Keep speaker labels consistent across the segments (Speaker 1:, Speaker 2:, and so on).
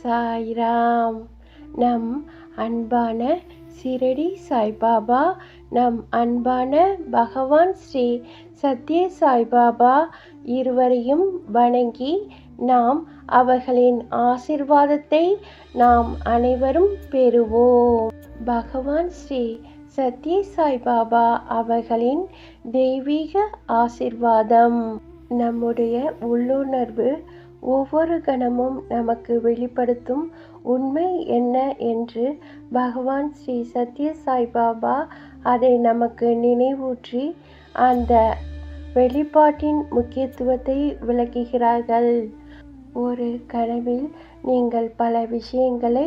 Speaker 1: சாய்ராம். நம் அன்பான ஷிரடி சாய்பாபா, நம் அன்பான பகவான் ஸ்ரீ சத்ய சாய்பாபா இருவரையும் வணங்கி நாம் அவர்களின் ஆசிர்வாதத்தை நாம் அனைவரும் பெறுவோம். பகவான் ஸ்ரீ சத்ய சாய்பாபா அவர்களின் தெய்வீக ஆசிர்வாதம். நம்முடைய உள்ளுணர்வு ஒவ்வொரு கணமும் நமக்கு வெளிப்படுத்தும் உண்மை என்ன என்று பகவான் ஸ்ரீ சத்ய சாய்பாபா அதை நமக்கு நினைவூற்றி அந்த வெளிப்பாட்டின் முக்கியத்துவத்தை விளக்குகிறார்கள். ஒரு கனவில் நீங்கள் பல விஷயங்களை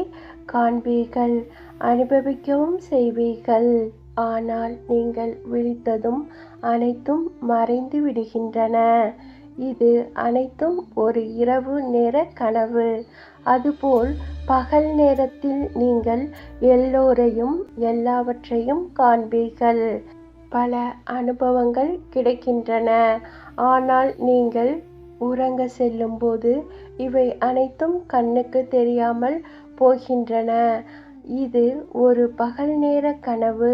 Speaker 1: காண்பீர்கள், அனுபவிக்கவும் செய்வீர்கள். ஆனால் நீங்கள் விழித்ததும் அனைத்தும் மறைந்து விடுகின்றன. இது அனைத்தும் ஒரு இரவு நேர கனவு. அதுபோல் பகல் நேரத்தில் நீங்கள் எல்லோரையும் எல்லாவற்றையும் காண்பீர்கள். பல அனுபவங்கள் கிடைக்கின்றன. ஆனால் நீங்கள் உறங்க செல்லும் போது இவை அனைத்தும் கண்ணுக்கு தெரியாமல் போகின்றன. இது ஒரு பகல் நேர கனவு.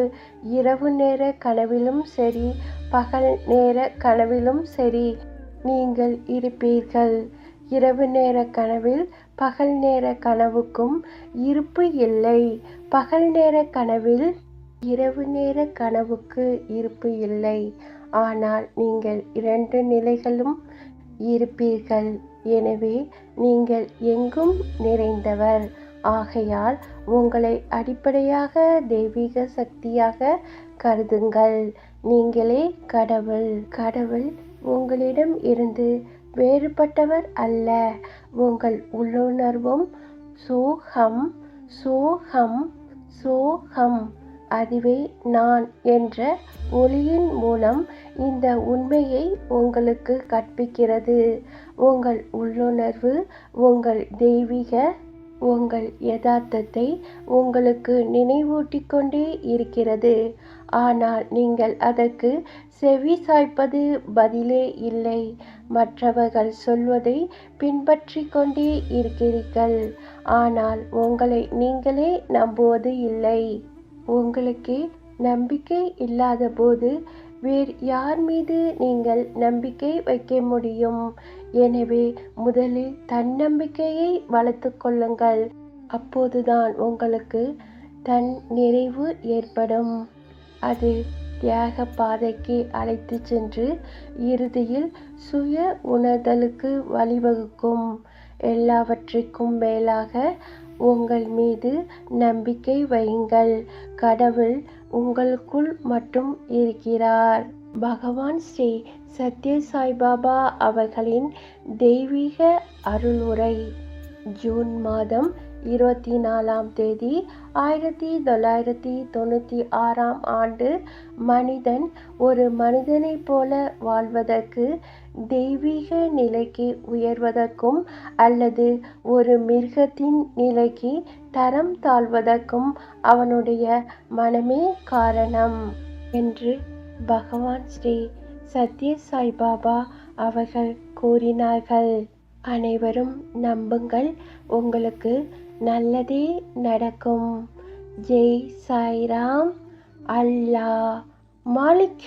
Speaker 1: இரவு நேர கனவிலும் சரி, பகல் நேர கனவிலும் சரி நீங்கள் இருப்பீர்கள். இரவு நேர கனவில் பகல் நேர கனவுக்கும் இருப்பு இல்லை. பகல் நேர கனவில் இரவு நேர கனவுக்கு இருப்பு இல்லை. ஆனால் நீங்கள் இரண்டு நிலைகளும் இருப்பீர்கள். எனவே நீங்கள் எங்கும் நிறைந்தவர். ஆகையால் உங்களை அடிப்படையாக தெய்வீக சக்தியாக கருதுங்கள். நீங்களே கடவுள். கடவுள் உங்களிடம் இருந்து வேறுபட்டவர் அல்ல. உங்கள் உள்ளுணர்வும் சோகம் சோகம் சோகம், அதுவே நான் என்ற ஒளியின் மூலம் இந்த உண்மையை உங்களுக்கு கற்பிக்கிறது. உங்கள் உள்ளுணர்வு உங்கள் தெய்வீக உங்கள் யதார்த்தத்தை உங்களுக்கு நினைவூட்டிக் கொண்டே இருக்கிறது. ஆனால் நீங்கள் அதற்கு செவி சாய்ப்பது பதிலே இல்லை. மற்றவர்கள் சொல்வதை பின்பற்றி கொண்டே இருக்கிறீர்கள். ஆனால் உங்களை நீங்களே நம்புவது இல்லை. உங்களுக்கு நம்பிக்கை இல்லாத போது வேறு யார் மீது நீங்கள் நம்பிக்கை வைக்க முடியும்? எனவே முதலில் தன்னம்பிக்கையை வளர்த்து கொள்ளுங்கள். அப்போதுதான் உங்களுக்கு தன் நிறைவு ஏற்படும். அது தியாக பாதைக்கு அழைத்து சென்று இறுதியில் சுய உணர்தலுக்கு வழிவகுக்கும். எல்லாவற்றிற்கும் மேலாக உங்கள் மீது நம்பிக்கை வையுங்கள். கடவுள் உங்களுக்குள் மட்டும் இருக்கிறார். பகவான் ஸ்ரீ சத்ய சாய்பாபா அவர்களின் தெய்வீக அருளுரை. ஜூன் மாதம் 24ஆம் தேதி 1996ஆம் ஆண்டு. மனிதன் ஒரு மனிதனைப் போல வாழ்வதற்கு, தெய்வீக நிலைக்கு உயர்வதற்கும் அல்லது ஒரு மிருகத்தின் நிலைக்கு தரம் தாழ்வதற்கும் அவனுடைய மனமே காரணம் என்று பகவான் ஸ்ரீ சத்ய சாய்பாபா அவர்கள் கூறினார்கள். அனைவரும் நம்புங்கள், உங்களுக்கு நல்லதே நடக்கும். ஜெய் சாய்ராம். அல்லாஹ் மாலிக்.